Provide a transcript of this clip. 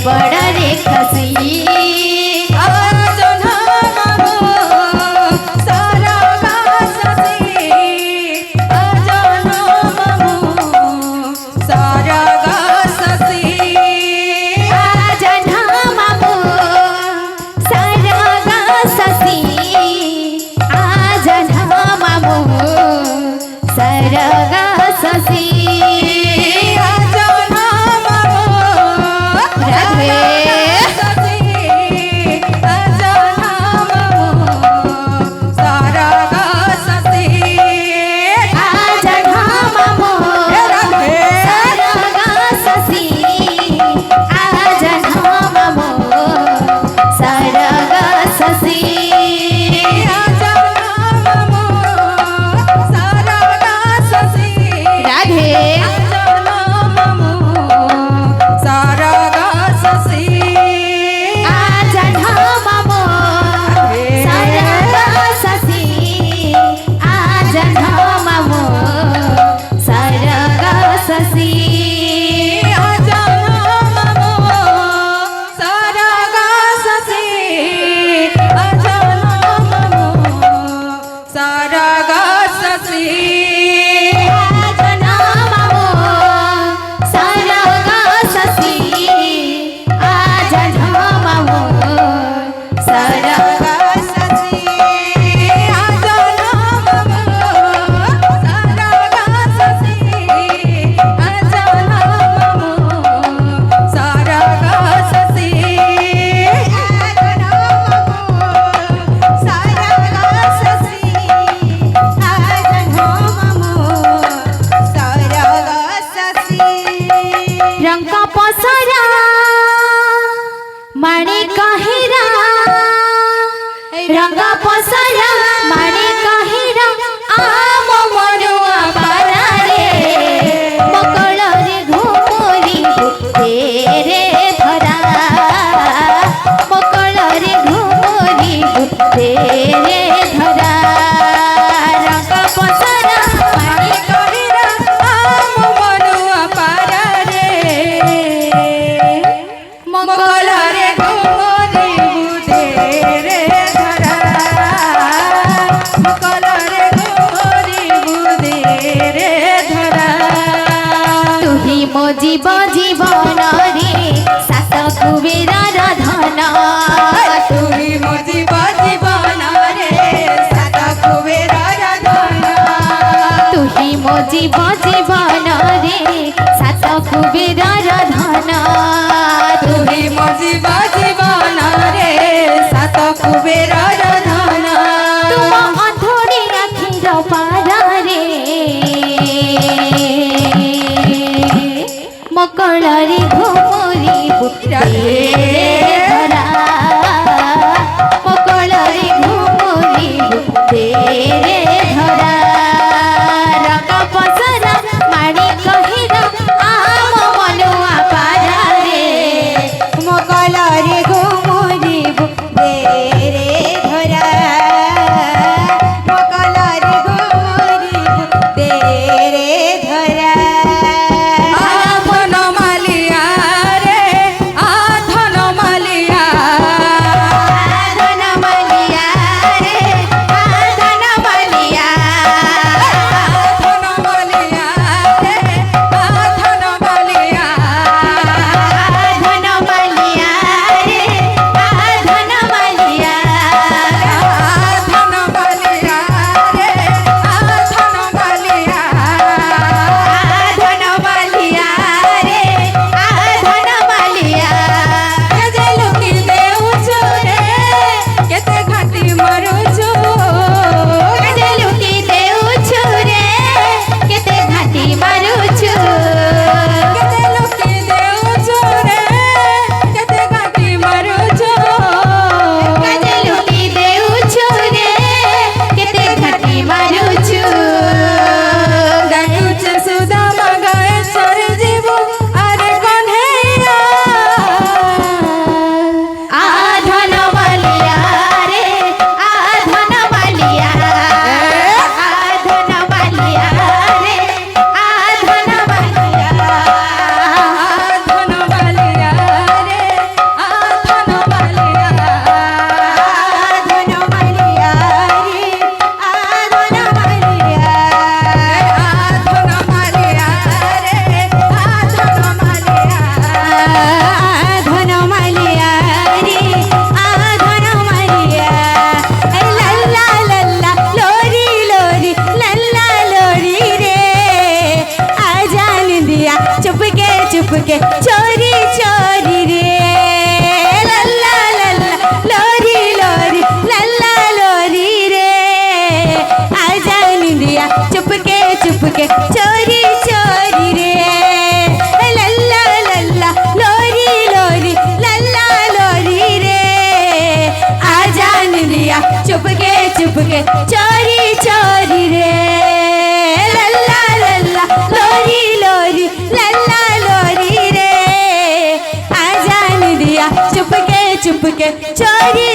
बड़े खसी रंगा पसरा मारे कहिरा आम मरुआ बारारे मकल रे घुमरी तेरे धरा मकल रे घुमरी तेरे धरा रंगा पसरा मारे कहिरा आम मरुआ बारारे मकल रे घुमरी तेरे मो जीव जीवन रे सात कुबेर धन तुही मो जीव जीवन रे सात कुबेर धन तुही मो जीव जीवन रे सात कुबेर धन तुही मो जीव जीवन रे सात कुबेर धन तुम अंधोड़ी आखिर पारा रे मकल रे घुमरी धरा मकल रे घुमरी तेरे धरा रंगा पसरा मारी कहिरा आम मनुआ पारा रे चुपके चोरी चोरी रे लल्ला लल्ला लोरी लोरी लल्ला लोरी रे आजा निंदिया चुपके चुपके चोरी चोरी रे लल्ला लल्ला लोरी लोरी लल्ला लोरी रे आजा निंदिया चुपके चुपके चोरी चोरी रे लल्ला लल्ला लोरी लोरी लल्ला लोरी रे आजा निंदिया चुपके चुपके चोरी